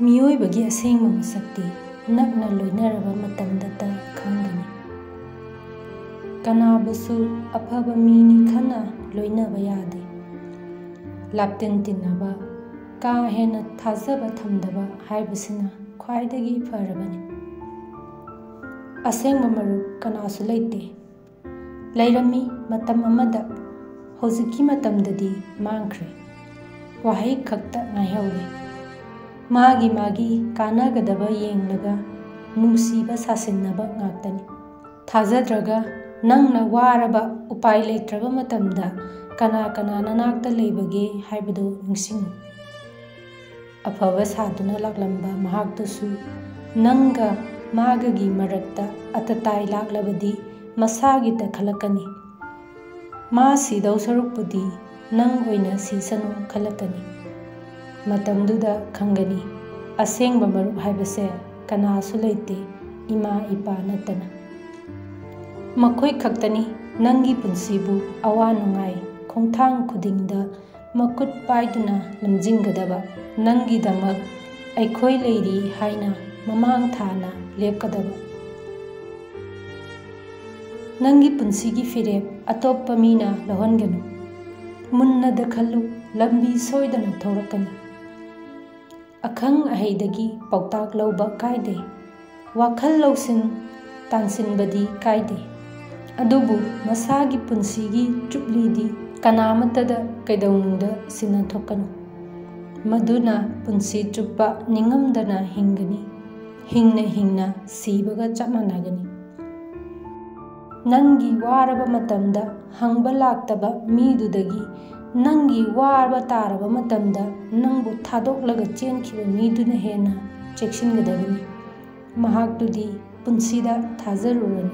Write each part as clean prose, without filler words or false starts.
मियोइबगी असेंबा मसक्ति नक्ना लोइनरबा मतमदता खंगनी। कनाबुसु अफबा मीनी खना लोइनबा यादे। लाप्तिन तिन्नबा का हेना थाजबा थमदबा हाइबसिना ख्वाइदगी फरबनी। असेंबा मरुप कनासु लैते। लैरमी मतम अमदा हौजिकी मतमददी मांख्रे। वाहै खक्ता नायहौरे। मागी मागी कानागदबा येंगलगा नुंसीबा सासिन्नबा ngaktani। थाजद्रगा नंगना वारबा उपाय लेत्रबा मतमदा कना कना ननाक्ता लेबगे हाइबदो निंसिंगु। अफबा सादुना लाक्लंबा महाक्तुसु नंगा मागगी मरक्ता अतताय लाक्लबदी मसागिता खलकनी। मा सिदौ सरुकपुदी नंग ओइना सिसनु खलकनी। मतमदुदा खंगनी असेंबा मरुप हाइबसे कनासु लैते इमा इपा नतना। मखोय खक्तनी नंगी पुंसीबु अवा नुंगाई खोंथांग खुदिंगदा मकुट पाइदुना लमजिंगदबा नंगी दमक ऐखोय लेरी हाइना ममांग थाना लेपकदबा। नंगी पुंसीगी फिरेप अतोप्पा मीना लहनगनु। मुन्ना दखलु लंबी सोइदना थौरकनी। अखंग अहैदगी पौताक लौबा कायदे। वाखल लौसिन तानसिनबदी कायदे। अदुबु मसागी पुंसीगी चुपलीदी कनामतदा कैदौनुंदा सिना थोकनु। मदुना पुंसी चुप्पा निंगमदना हिंगनी। हिंगना हिंगना सीबगा चपमानागनी। नंगी वारबा मतमदा हंगबा लाक्तबा मीदुदगी नंगी वारबा तारबा मतमदा नंगबु थादोक्लगा चेनखिबा मीदुना हेना चेक्सिनगदबनी। महाक्तुदी पुंसीदा थाजरुरनु।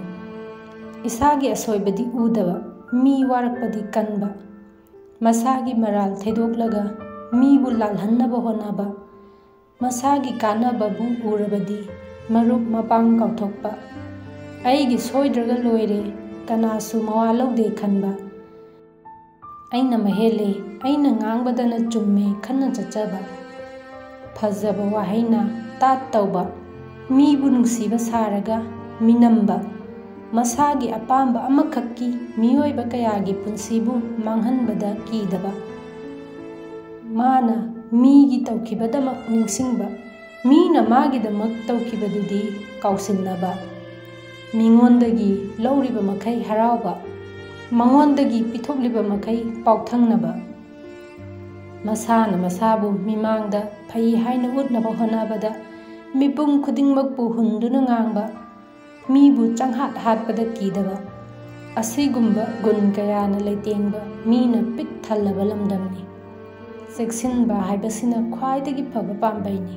इसागी असोइबदी उदबा मी वारकपदी कनबा। मसागी मराल थेदोक्लगा मीबु लालहन्नबा होनाबा। मसागी कानबबु उरबदी मरुप मपांग काउथोकपा। अैगी सोइद्रगा लोइरे कनासु मवा लौदे खनबा। अैना महेले अैना ngaंगबदना चुम्मे खन्ना चचबा। फजबा वाहैना तात तौबा। मीबु नुंसीबा सारगा मिनम्बा। मसागी अपाम्बा अमखक्की मियोइबा कयागी पुंसीबु मांगहनबदा कीदबा। माना मीगी तौखिबदमक निंगसिंगबा। मीना मागिदमक तौखिबदुदी काउसिन्नबा। मिंगोंदगी लौरिबा मखै हरावबा। मंगोंदगी पिथोकलिबा मखै पाउथंगनबा। मसाना मसाबु मिमांगदा फै हाइना उतनबा होनाबदा मिपुम खुदिंगमकपु हुंदुना ngaंगबा। मीबु चंगहात हातपदा कीदबा। असिगुंबा गुण कयाना लैतेंगबा मीना पिक थल्लबा लमदमनी। चेक्सिनबा हाइबसिना ख्वाइदगी फबा पाम्बैनी।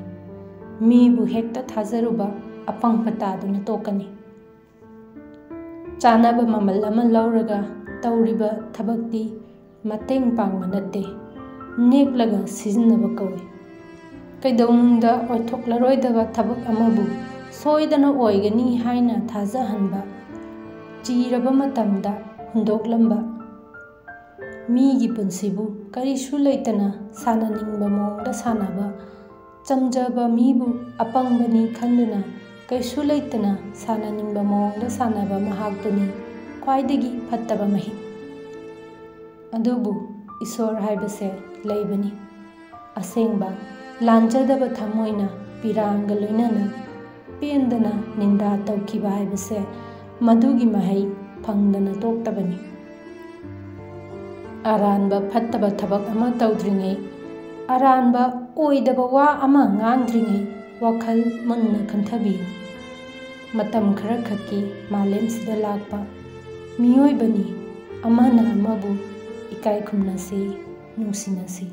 मीबु हेक्ता थाजरुबा अपंगपा तादुना तोकनी। चानबा ममल अमा लौरगा तौरिबा थबक्ति मतेंग पांगबा नत्ते नेक्लगा सिजिन्नबा कौइ। कैदौनुंदा ओइथोक्लरोइदबा थबक अमबु सोइदना ओइगनी हाइना थाजहनबा। चीरबा मतमदा हुंदोक्लंबा। मीगी पुंसीबु करिसु लैतना सानानिंगबा मोंगदा सानाबा। चमजबा मीबु अपंगबनी खंदुना कैसु लैतना सानानिंगबा मोंगदा सानाबा महाक्तुनी ख्वाइदगी फत्तबा महि। अदुबु ईश्वर हाइबसे लैबनी। असेंबा लांजदबा थमोइना पिरांगा लोइनना पेंदना निंदा तौखिबा हाइबसे मदुगी महै फंगदना तोक्तबनी। अरानबा फत्तबा थबक अमा तौद्रिंगै अरानबा ओइदबा वा अमा ngaंगद्रिंगै वाखल मुन्ना खंथबियु। मतम खरा खक्की मालेमसिदा लाक्पा मियोइबनी अमाना अमाबु इकाई खुमनसी नुंसिनसी।